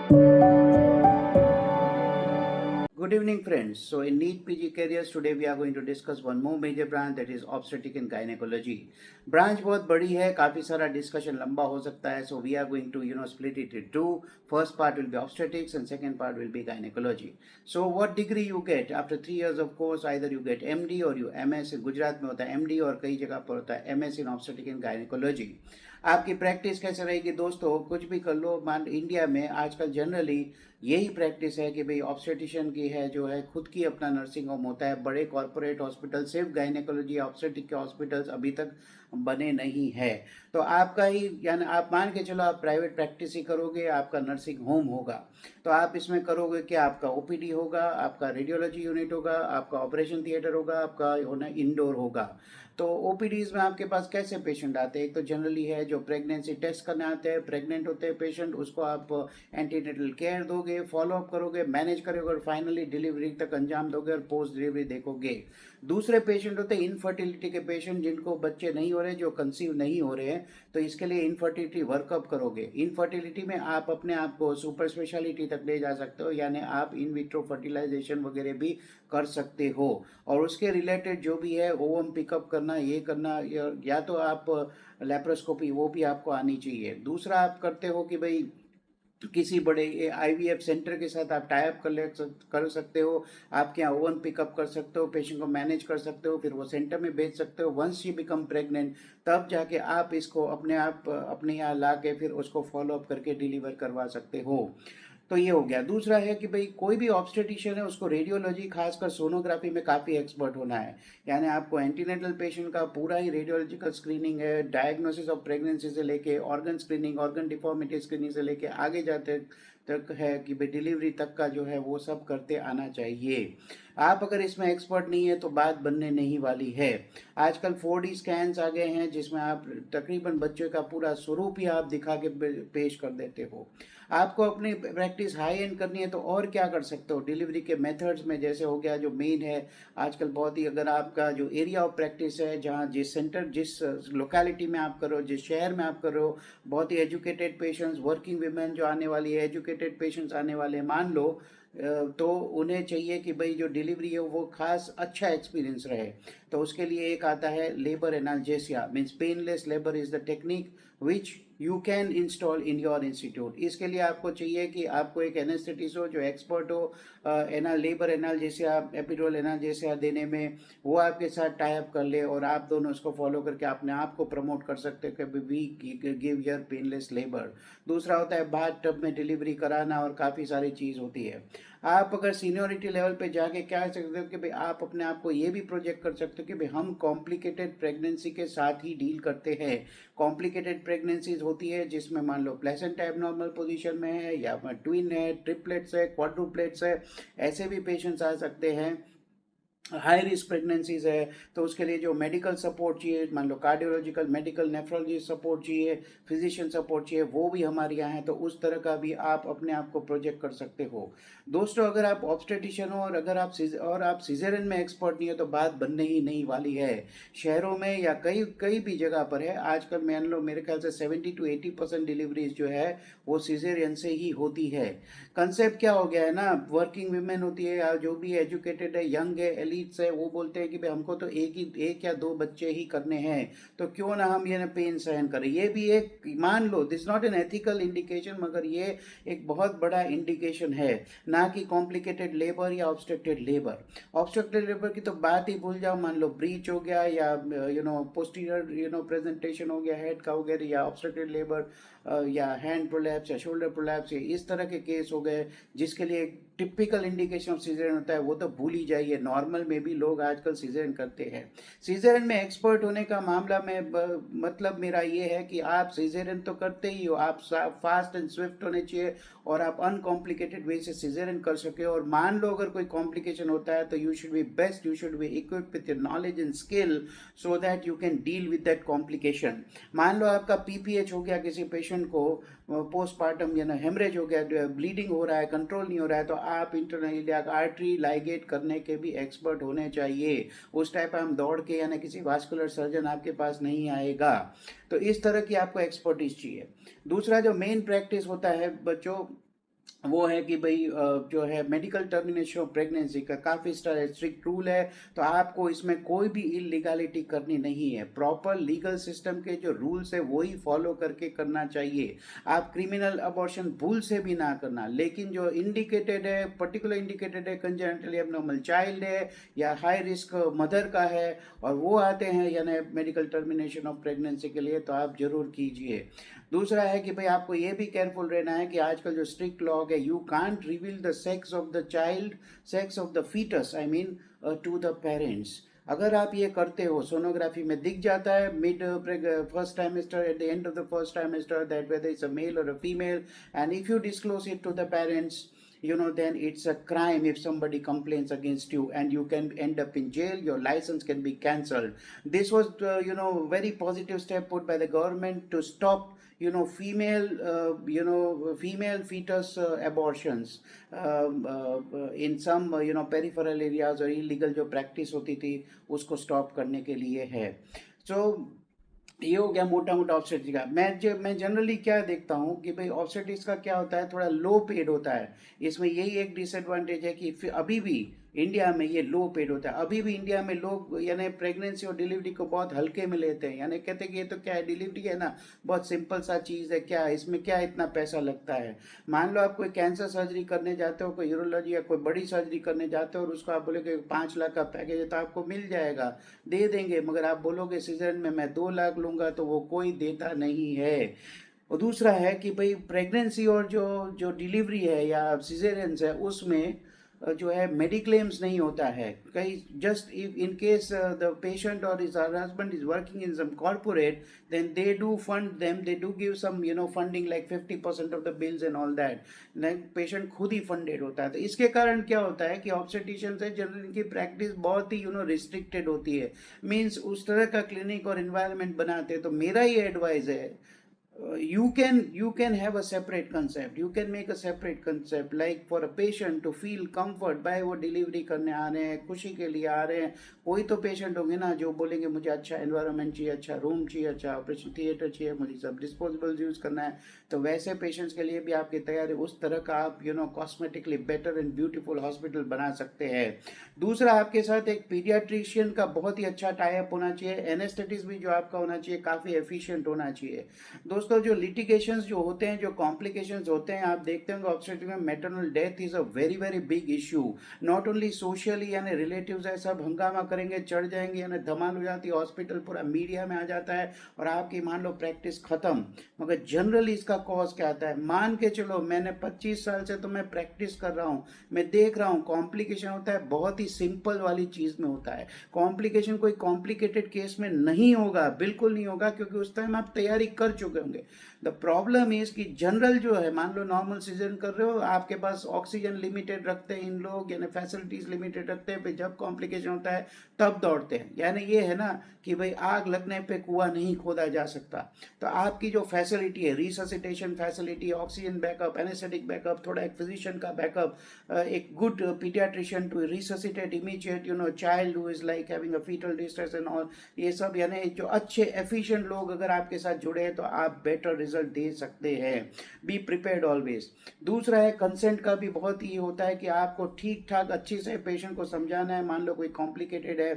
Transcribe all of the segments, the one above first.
Good evening, friends. So, in NEET PG Careers, today we are going to discuss one more major branch, that is obstetric and gynecology. Branch बहुत बड़ी है, काफ़ी सारा discussion लंबा हो सकता है. So, we are going to split it into two. First part will be obstetrics and second part will be gynecology. So, what degree you get after 3 years of course? Either you get MD or you MS. Gujarat में होता है MD और कई जगह पर होता है MS in obstetric and gynecology. आपकी प्रैक्टिस कैसे रहेगी दोस्तों? कुछ भी कर लो, मान इंडिया में आजकल जनरली यही प्रैक्टिस है कि भाई ऑब्स्टेटिशियन की है जो है खुद की अपना नर्सिंग होम होता है. बड़े कॉरपोरेट हॉस्पिटल सिर्फ गायनेकोलॉजी ऑब्स्टेटिक के हॉस्पिटल्स अभी तक बने नहीं है. तो आपका ही यानी आप मान के चलो आप प्राइवेट प्रैक्टिस ही करोगे, आपका नर्सिंग होम होगा. तो आप इसमें करोगे कि आपका ओपीडी होगा, आपका रेडियोलॉजी यूनिट होगा, आपका ऑपरेशन थिएटर होगा, आपका होना इंडोर होगा. तो ओपीडीज में आपके पास कैसे पेशेंट आते हैं? एक तो जनरली है जो प्रेगनेंसी टेस्ट करने आते हैं, प्रेग्नेंट होते हैं पेशेंट, उसको आप एंटीनेटल केयर दोगे, फॉलोअप करोगे, मैनेज करोगे और फाइनली डिलीवरी तक अंजाम दोगे और पोस्ट डिलीवरी देखोगे. दूसरे पेशेंट होते हैं इनफर्टिलिटी के पेशेंट, जिनको बच्चे नहीं हो रहे, जो कंसीव नहीं हो रहे हैं. तो इसके लिए इनफर्टिलिटी वर्कअप करोगे. इनफर्टिलिटी में आप अपने आप को सुपर स्पेशलिटी तक ले जा सकते हो, यानी आप इन विट्रो फर्टिलाइजेशन वगैरह भी कर सकते हो. और उसके रिलेटेड जो भी है ओवम पिकअप करना, ये करना, या तो आप लेप्रोस्कोपी वो भी आपको आनी चाहिए. दूसरा आप करते हो कि भाई किसी बड़े आईवीएफ सेंटर के साथ आप टाई अप कर सकते हो. आपके यहाँ ओवन पिकअप कर सकते हो, पेशेंट को मैनेज कर सकते हो, फिर वो सेंटर में भेज सकते हो. वंस यू बिकम प्रेग्नेंट तब जाके आप इसको अपने यहाँ ला के फिर उसको फॉलोअप करके डिलीवर करवा सकते हो. तो ये हो गया. दूसरा है कि भाई कोई भी ऑब्स्टेटिशियन है उसको रेडियोलॉजी खासकर सोनोग्राफी में काफ़ी एक्सपर्ट होना है. यानी आपको एंटीनेटल पेशेंट का पूरा ही रेडियोलॉजिकल स्क्रीनिंग है, डायग्नोसिस ऑफ प्रेगनेंसी से लेके organ screening, organ deformity screening से लेके आगे जाते तक है कि भाई डिलीवरी तक का जो है वो सब करते आना चाहिए. आप अगर इसमें एक्सपर्ट नहीं है तो बात बनने नहीं वाली है. आजकल 4D स्कैन्स आ गए हैं जिसमें आप तकरीबन बच्चे का पूरा स्वरूप ही आप दिखा के पेश कर देते हो. आपको अपनी प्रैक्टिस हाई एंड करनी है तो और क्या कर सकते हो डिलीवरी के मेथड्स में? जैसे हो गया जो मेन है आजकल बहुत ही, अगर आपका जो एरिया ऑफ प्रैक्टिस है, जहाँ जिस सेंटर जिस लोकेलिटी में आप करो, जिस शहर में आप करो, बहुत ही एजुकेटेड पेशेंट्स, वर्किंग वीमेन जो आने वाली है, एजुकेटेड पेशेंट्स आने वाले हैं, मान लो तो उन्हें चाहिए कि भाई जो डिलीवरी है वो खास अच्छा एक्सपीरियंस रहे. तो उसके लिए एक आता है labour analgesia, means painless labour is the technique which you can install in your institute. इसके लिए आपको चाहिए कि आपको एक एनेस्थेटिस्ट हो जो एक्सपर्ट हो लेबर एनाल्जेसिया, एपिड्यूरल एनाल्जेसिया देने में, वो आपके साथ टाई अप कर ले और आप दोनों उसको फॉलो करके अपने आप को प्रमोट कर सकते हो कि we give your painless labour. दूसरा होता है बाथ टब में डिलीवरी कराना और काफ़ी सारी चीज़ होती है. आप अगर सीनियोरिटी लेवल पे जाके क्या कर सकते हो कि भाई आप अपने आप को ये भी प्रोजेक्ट कर सकते हो कि भाई हम कॉम्प्लिकेटेड प्रेगनेंसी के साथ ही डील करते हैं. कॉम्प्लिकेटेड प्रेगनेंसीज होती है जिसमें मान लो प्लेसेंटा एबनॉर्मल पोजीशन में है, या ट्विन है, ट्रिपलेट्स है, क्वाड्रुप्लेट्स है, ऐसे भी पेशेंट्स आ सकते हैं. हाई रिस्क प्रेगनेंसीज है तो उसके लिए जो मेडिकल सपोर्ट चाहिए, मान लो कार्डियोलॉजिकल, मेडिकल, नेफ्रोलॉजी सपोर्ट चाहिए, फिजिशियन सपोर्ट चाहिए, वो भी हमारे यहाँ है. तो उस तरह का भी आप अपने आप को प्रोजेक्ट कर सकते हो. दोस्तों अगर आप ऑब्स्टेटिशियन हो और अगर आप सिजेरियन में एक्सपर्ट नहीं हो तो बात बनने ही नहीं वाली है. शहरों में या कई कई भी जगह पर है आजकल, मान लो मेरे ख्याल से 70 to 80% डिलीवरीज जो है वो सिजेरियन से ही होती है. कंसेप्ट क्या हो गया है ना, वर्किंग वीमेन होती है या जो भी एजुकेटेड है, यंग है, एलिट्स है, वो बोलते हैं कि भाई हमको तो एक या दो बच्चे ही करने हैं, तो क्यों ना हम ये ना पेन सहन करें. ये भी एक, मान लो this not an ethical indication, मगर ये एक बहुत बड़ा इंडिकेशन है, ना कि कॉम्प्लिकेटेड लेबर या ऑब्स्ट्रक्टेड लेबर. ऑब्स्ट्रक्टेड लेबर की तो बात ही भूल जाओ. मान लो ब्रीच हो गया या पोस्टीरियर प्रेजेंटेशन हो गया हेड का वगैरह, या ऑब्स्ट्रक्टेड लेबर या हैंड प्रोलैप्स या शोल्डर प्रोलैप्स, या इस तरह के केस हो गए जिसके लिए टिपिकल इंडिकेशन ऑफ सीजरियन होता है, वो तो भूल ही जाइए. नॉर्मल में भी लोग आजकल सीजरियन करते हैं. सीजरियन में एक्सपर्ट होने का मामला में मतलब मेरा ये है कि आप सीजरियन तो करते ही हो, आप फास्ट एंड स्विफ्ट होने चाहिए और आप अनकॉम्प्लिकेटेड वे से सीजरियन कर सके. और मान लो अगर कोई कॉम्प्लिकेशन होता है तो you should be best, you should be equipped with your knowledge and skill so that you can deal with that complication. मान लो आपका पीपीएच हो गया, किसी पेशेंट को पोस्टमार्टम या हेमरेज हो गया, ब्लीडिंग हो रहा है, कंट्रोल नहीं हो रहा है, तो आप इंटरनल इलियाक आर्टरी लाइगेट करने के भी एक्सपर्ट होने चाहिए. उस टाइप हम दौड़ के या किसी वास्कुलर सर्जन आपके पास नहीं आएगा. तो इस तरह की आपको एक्सपर्टीज चाहिए. दूसरा जो मेन प्रैक्टिस होता है बच्चों, वो है कि भाई जो है मेडिकल टर्मिनेशन ऑफ प्रेगनेंसी का काफ़ी स्ट्रिक्ट रूल है। तो आपको इसमें कोई भी इलीगलिटी करनी नहीं है, प्रॉपर लीगल सिस्टम के जो रूल्स है वही फॉलो करके करना चाहिए। आप क्रिमिनल अबॉर्शन भूल से भी ना करना, लेकिन जो इंडिकेटेड है, पर्टिकुलर इंडिकेटेड है, कंजेनिटली एबनॉर्मल चाइल्ड है या हाई रिस्क मदर का है और वो आते हैं यानी मेडिकल टर्मिनेशन ऑफ प्रेगनेंसी के लिए, तो आप जरूर कीजिए। दूसरा है कि भाई आपको ये भी केयरफुल रहना है कि आजकल जो स्ट्रिक्ट लॉ है, you can't reveal the sex of the child, sex of the foetus I mean, to the parents. अगर आप ये करते हो, सोनोग्राफी में दिख जाता है mid first trimester, at the end of the first trimester, that whether it's a male or a female, and if you disclose it to the parents, then it's a crime if somebody complains against you, and you can end up in jail, your license can be cancelled. This was very positive step put by the government to stop female fetus abortions in some peripheral areas, और illegal जो practice होती थी उसको stop करने के लिए है। So ये हो गया मोटा मोटा ऑब्स्टेटिक्स का। मैं जनरली क्या देखता हूँ कि भाई ऑब्स्टेटिक्स का क्या होता है, थोड़ा लो पेड होता है। इसमें यही एक डिसएडवांटेज है कि अभी भी इंडिया में ये लो पेड होता है। अभी भी इंडिया में लोग यानी प्रेगनेंसी और डिलीवरी को बहुत हल्के में लेते हैं, यानी कहते हैं कि ये तो क्या है, डिलीवरी है ना, बहुत सिंपल सा चीज़ है, क्या इसमें क्या इतना पैसा लगता है। मान लो आप कोई कैंसर सर्जरी करने जाते हो, कोई यूरोलॉजी या कोई बड़ी सर्जरी करने जाते हो और उसको आप बोले 5 लाख का पैकेज है तो आपको मिल जाएगा, दे देंगे। मगर आप बोलोगे सीजन में मैं 2 लाख लूँगा, तो वो कोई देता नहीं है। और दूसरा है कि भाई प्रेगनेंसी और जो जो डिलीवरी है या सिजेरियंस है उसमें जो है मेडिक्लेम्स नहीं होता है कहीं। Just if in case the patient or his husband is working in some corporate, then they do fund them, they do give some funding like 50% of the bills and all that. Like patient खुद ही funded होता है। तो इसके कारण क्या होता है कि ऑब्स्टेटिशियंस है जनरल की प्रैक्टिस बहुत ही रिस्ट्रिक्टेड होती है। मीन्स उस तरह का क्लिनिक और इन्वायरमेंट बनाते हैं। तो मेरा ये एडवाइस है, you can have a separate concept, you can make a separate concept like for a patient to feel comfort by वो डिलीवरी करने आ रहे हैं, खुशी के लिए आ रहे हैं। कोई तो पेशेंट होंगे ना जो बोलेंगे मुझे अच्छा एनवायरनमेंट चाहिए, अच्छा रूम चाहिए, अच्छा ऑपरेशन थिएटर चाहिए, मुझे सब डिस्पोजेबल्स यूज़ करना है। तो वैसे पेशेंट्स के लिए भी आपकी तैयारी उस तरह का आप cosmetically better and beautiful hospital बना सकते हैं। दूसरा, आपके साथ एक पीडियाट्रिशियन का बहुत ही अच्छा टाइप होना चाहिए। एनेस्थेटिस्ट भी जो आपका होना चाहिए काफ़ी एफिशिएंट होना चाहिए। दोस्तों, जो लिटिगेशंस जो होते हैं, जो कॉम्प्लिकेशंस होते हैं, आप देखते होंगे ऑब्स्टेट्रिक में maternal death is a very very big issue. Not only socially, यानी रिलेटिव्स है सब हंगामा करेंगे, चढ़ जाएंगे, यानी धमाल हो जाती है, हॉस्पिटल पूरा मीडिया में आ जाता है और आपकी मान लो प्रैक्टिस खत्म। मगर जनरली इसका कॉज क्या आता है, मान के चलो मैंने 25 साल से तो मैं प्रैक्टिस कर रहा हूँ, मैं देख रहा हूँ कॉम्प्लिकेशन होता है बहुत ही सिंपल वाली चीज़ में होता है। कॉम्प्लिकेशन कोई कॉम्प्लिकेटेड केस में नहीं होगा, बिल्कुल नहीं होगा, क्योंकि उस टाइम आप तैयारी कर चुके होंगे। द प्रॉब्लम इज कि जनरल जो है, मान लो नॉर्मल सीजन कर रहे हो, आपके पास ऑक्सीजन लिमिटेड रखते हैं इन लोग, यानी फैसिलिटीज लिमिटेड रखते हैं, फिर जब कॉम्प्लिकेशन होता है तब दौड़ते हैं। यानी ये है ना कि भाई आग लगने पे कुआं नहीं खोदा जा सकता। तो आपकी जो फैसिलिटी है, resuscitation facility, oxygen backup, anaesthetic backup, थोड़ा एक फिजिशियन का बैकअप, एक good paediatrician to resuscitate immediate child who is like having a foetal distress and all, ये सब यानी जो अच्छे एफिशिएंट लोग अगर आपके साथ जुड़े हैं तो आप बेटर रिजल्ट दे सकते हैं। Be prepared always. दूसरा है कंसेंट का भी बहुत ही होता है कि आपको ठीक ठाक अच्छी से पेशेंट को समझाना है। मान लो कोई कॉम्प्लिकेटेड है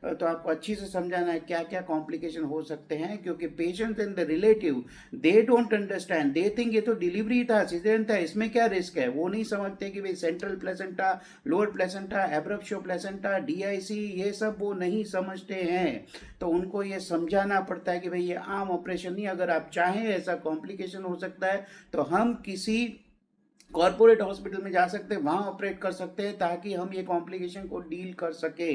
तो आपको अच्छी से समझाना है क्या क्या कॉम्प्लिकेशन हो सकते हैं, क्योंकि patient and the relative they don't understand, they think ये तो डिलीवरी था, सीजन था, इसमें क्या रिस्क है। वो नहीं समझते कि भाई central placenta, lower placenta, abruptio placenta, DIC, ये सब वो नहीं समझते हैं। तो उनको ये समझाना पड़ता है कि भाई ये आम ऑपरेशन नहीं, अगर आप चाहें ऐसा कॉम्प्लिकेशन हो सकता है तो हम किसी कॉर्पोरेट हॉस्पिटल में जा सकते हैं, वहाँ ऑपरेट कर सकते हैं ताकि हम ये कॉम्प्लिकेशन को डील कर सके।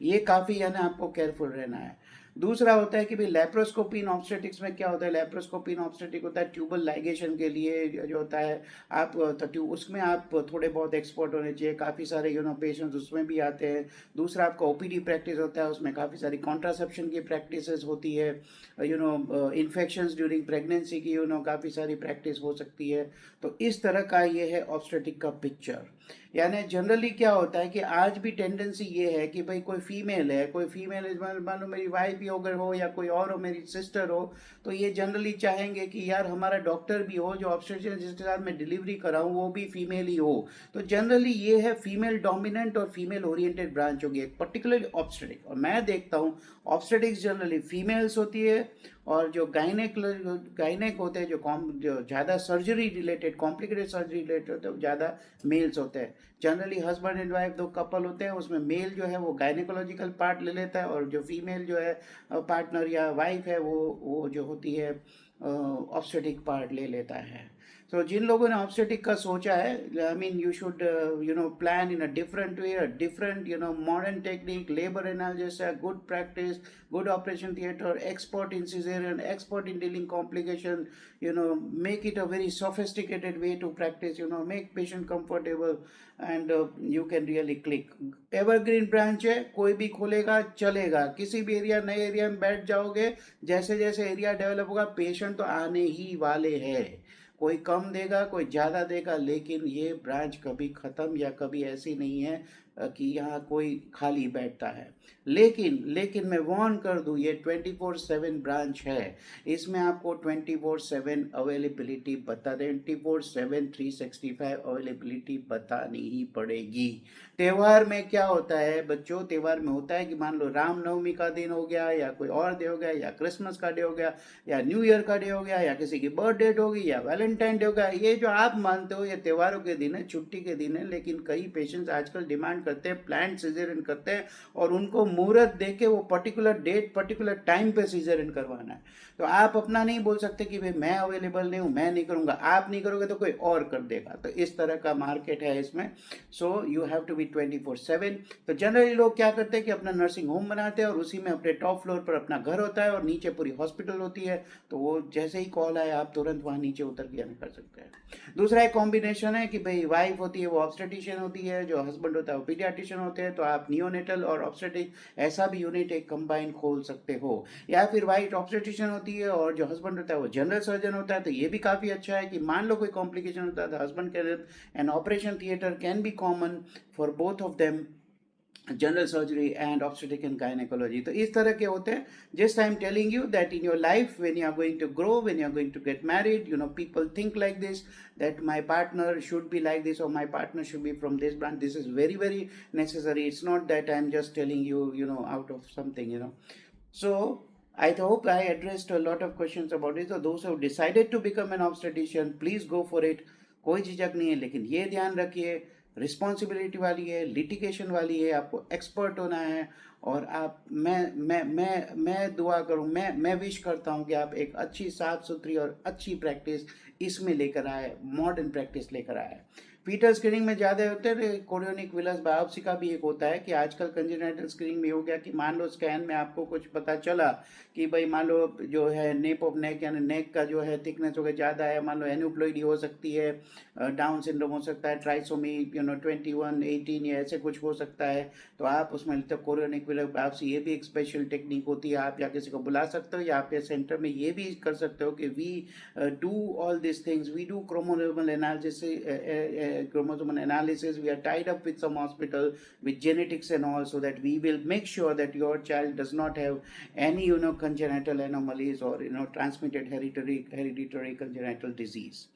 ये काफ़ी है ना, आपको केयरफुल रहना है। दूसरा होता है कि भाई लेप्रोस्कोपी इन ऑब्स्टेटिक्स में क्या होता है। लेप्रोस्कोपी इन ऑब्स्टेटिक होता है ट्यूबल लाइगेशन के लिए जो होता है, आप तो उसमें आप थोड़े बहुत एक्सपर्ट होने चाहिए। काफ़ी सारे पेशेंट्स उसमें भी आते हैं। दूसरा आपका ओपीडी प्रैक्टिस होता है, उसमें काफ़ी सारी कॉन्ट्रासेप्शन की प्रैक्टिसेस होती है। इन्फेक्शंस ड्यूरिंग प्रेगनेंसी की काफ़ी सारी प्रैक्टिस हो सकती है। तो इस तरह का ये है ऑब्स्टेटिक का पिक्चर। यानी जनरली क्या होता है कि आज भी टेंडेंसी ये है कि भाई कोई फीमेल है, कोई फीमेल मान लो मेरी वाइफ भी अगर हो या कोई और हो, मेरी सिस्टर हो, तो ये जनरली चाहेंगे कि यार हमारा डॉक्टर भी हो, जो ऑब्स्टेट्रिशियन जिसके साथ मैं डिलीवरी कराऊं वो भी फीमेल ही हो। तो जनरली ये है फीमेल डोमिनेंट और फीमेल ओरिएंटेड ब्रांच होगी एक पर्टिकुलर ऑब्स्टेटिक। और मैं देखता हूँ ऑब्स्टेटिक्स जनरली फीमेल्स होती है, और जो गायनेक होते हैं, जो ज़्यादा surgery related complicated surgery related होते हैं, वो ज़्यादा मेल्स होते हैं। जनरली हस्बैंड एंड वाइफ दो कपल होते हैं, उसमें मेल जो है वो गायनेकोलॉजिकल पार्ट ले लेता है, और जो फीमेल जो है पार्टनर या वाइफ है वो जो होती है ऑब्स्टेटिक पार्ट ले लेता है। तो जिन लोगों ने ऑब्स्टेटिक का सोचा है, I mean you should plan in a different way, different modern technique, labour analysis, good practice, good operation theater, expert in cesarean, expert in dealing complication, make it a very sophisticated way to practice, make patient comfortable, and you can really click. Evergreen branch है, कोई भी खोलेगा चलेगा, किसी भी area नए area में बैठ जाओगे, जैसे जैसे एरिया डेवलप होगा पेशेंट तो आने ही वाले हैं, कोई कम देगा कोई ज़्यादा देगा, लेकिन ये ब्रांच कभी ख़त्म या कभी ऐसी नहीं है कि यहाँ कोई खाली बैठता है। लेकिन मैं वार्न कर दूँ, ये 24/7 ब्रांच है, इसमें आपको 24/7 अवेलेबिलिटी 24/7 365 अवेलेबिलिटी बतानी ही पड़ेगी। त्यौहार में क्या होता है बच्चों, त्यौहार में होता है कि मान लो रामनवमी का दिन हो गया, या कोई और डे हो गया, या क्रिसमस का डे हो गया, या न्यू ईयर का डे हो गया, या किसी की बर्थ डेट होगी, या वैलेंटाइन डे हो गया, ये जो आप मानते हो ये त्योहारों के दिन है, छुट्टी के दिन है। लेकिन कई पेशेंट्स आजकल डिमांड करते हैं, प्लान सिजेरियन करते हैं, और उनको मुहूर्त दे के वो पर्टिकुलर डेट पर्टिकुलर टाइम पे सिजेरियन करवाना है। तो आप अपना नहीं बोल सकते कि भाई मैं अवेलेबल नहीं हूँ, मैं नहीं करूँगा, आप नहीं करोगे तो कोई और कर देगा। तो इस तरह का मार्केट है इसमें। So you have to be 24/7। तो जनरली लोग क्या करते हैं कि अपना नर्सिंग होम बनाते हैं, और उसी में अपने टॉप फ्लोर पर अपना घर होता है, और नीचे पूरी हॉस्पिटल होती है। तो वो जैसे ही कॉल आए आप तुरंत वहाँ नीचे उतर के कर सकते हैं। दूसरा एक कॉम्बिनेशन है कि भाई वाइफ होती है वो ऑब्स्टेटिशियन होती है, जो हस्बैंड होता है वो पीडियाट्रिशियन होते हैं, तो आप नियोनेटल और ऑब्स्टेटिक ऐसा भी यूनिट एक कंबाइन खोल सकते हो। या फिर वाइफ ऑब्स्टेटिशियन होती है और जो हस्बैंड होता है वो जनरल सर्जन होता है, तो ये भी काफ़ी अच्छा है कि मान लो कोई कॉम्प्लिकेशन होता है तो हस्बैंड के लिए an operation theatre can be common for both of them, general surgery and obstetric and gynaecology. तो इस तरह के होते हैं। Just I am telling you that in your life when you are going to grow, when you are going to get married, people think like this, that my partner should be like this, or my partner should be from this brand. This is very very necessary. It's not that I'm just telling you out of something. So I hope I addressed a lot of questions about it. So those who have decided to become an obstetrician, please go for it. कोई झिझक नहीं है, लेकिन ये ध्यान रखिए responsibility वाली है, लिटिगेशन वाली है, आपको एक्सपर्ट होना है। और आप मैं दुआ करूँ, मैं विश करता हूँ कि आप एक अच्छी साफ सुथरी और अच्छी प्रैक्टिस इसमें लेकर आए, मॉडर्न प्रैक्टिस लेकर आए। फीटल स्क्रीनिंग में ज़्यादा होते हैं, कोरियोनिक विलस बायोप्सी का भी एक होता है कि आजकल कंजेनिटल स्क्रीनिंग में हो गया कि मान लो स्कैन में आपको कुछ पता चला कि भाई मान लो जो है नेप ऑफ नेक यानी नेक का जो है थिकनेस हो गया ज़्यादा है, मान लो एन्यूप्लॉइडी हो सकती है, डाउन सिंड्रोम हो सकता है, ट्राइसोमी 21 18 या ऐसे कुछ हो सकता है, तो आप उसमें तो कोरियोनिक विलस बायोप्सी ये भी एक स्पेशल टेक्निक होती है। आप या किसी को बुला सकते हो, या आपके सेंटर में ये भी कर सकते हो कि we do all this things, we do chromosomal analysis. We are tied up with some hospital with genetics and all, so that we will make sure that your child does not have any congenital anomalies or transmitted hereditary congenital disease.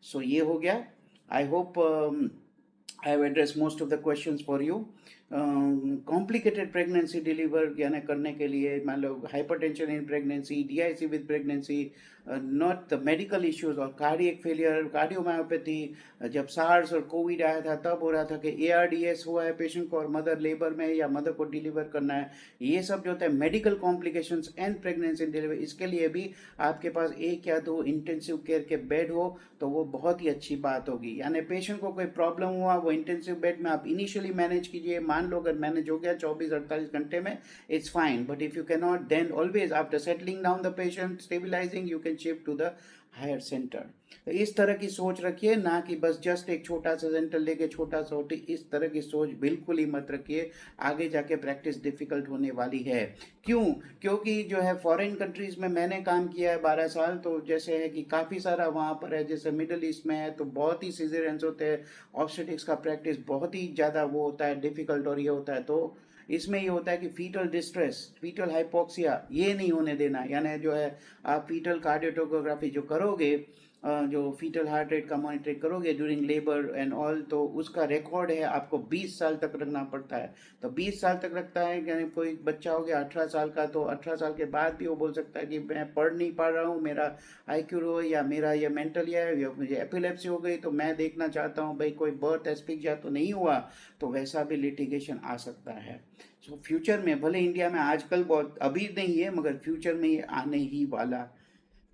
So ये हो गया. I hope I have addressed most of the questions for you. Complicated pregnancy deliver यानी करने के लिए, मान लो hypertension in pregnancy, DIC with pregnancy, not the medical issues और कार्डियक फेलियर, कार्डियोमायोपैथी, जब सार्स और कोविड आया था तब हो रहा था कि एआरडीएस हुआ है पेशेंट को और मदर लेबर में या मदर को डिलीवर करना है, ये सब जो होता है medical complications and pregnancy deliver, इसके लिए भी आपके पास 1 या 2 इंटेंसिव केयर के बेड हो तो वो बहुत ही अच्छी बात होगी। यानी पेशेंट को कोई प्रॉब्लम हुआ वो इंटेंसिव बेड में आप इनिशियली मैनेज कीजिए, मान लो अगर मैनेज हो गया 24-48 घंटे में, it's fine, but if you can not, then always after settling down the patient, stabilising, you can shift to the higher centre. तो इस तरह की सोच रखिए, ना कि बस जस्ट एक छोटा सा सेंटर लेके छोटा सा होटी, इस तरह की सोच बिल्कुल ही मत रखिए। आगे जाके प्रैक्टिस डिफिकल्ट होने वाली है। क्यों? क्योंकि जो है फॉरेन कंट्रीज में मैंने काम किया है 12 साल, तो जैसे है कि काफ़ी सारा वहाँ पर है, जैसे मिडल ईस्ट में है तो बहुत ही सीजरेंस होते हैं, ऑब्स्टेटिक्स का प्रैक्टिस बहुत ही ज़्यादा वो होता है डिफिकल्ट, और ये होता है तो इसमें ये होता है कि फीटल डिस्ट्रेस, फीटल हाइपोक्सिया ये नहीं होने देना। यानी जो है आप फीटल कार्डियोटोग्राफी जो करोगे, जो फीटल हार्ट रेट का मॉनिटरिंग करोगे ड्यूरिंग लेबर एंड ऑल, तो उसका रिकॉर्ड है आपको 20 साल तक रखना पड़ता है। तो 20 साल तक रखता है, यानी कोई बच्चा हो गया 18 साल का, तो 18 साल के बाद भी वो बोल सकता है कि मैं पढ़ नहीं पा रहा हूँ, मेरा आईक्यू लो, या मेरा ये मेंटल है, या मुझे एपिलेप्सी हो गई, तो मैं देखना चाहता हूँ भाई कोई बर्थ एस्पिक्सिया तो नहीं हुआ। तो वैसा भी लिटिगेशन आ सकता है। सो फ्यूचर में, भले इंडिया में आजकल बहुत अभी नहीं है, मगर फ्यूचर में ये आने ही वाला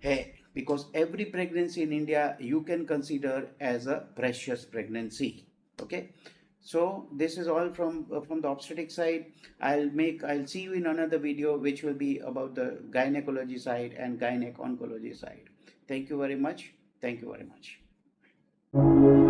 है, because every pregnancy in India you can consider as a precious pregnancy. Okay, so this is all from the obstetric side. I'll see you in another video which will be about the gynecology side and gynec oncology side. Thank you very much. Thank you very much.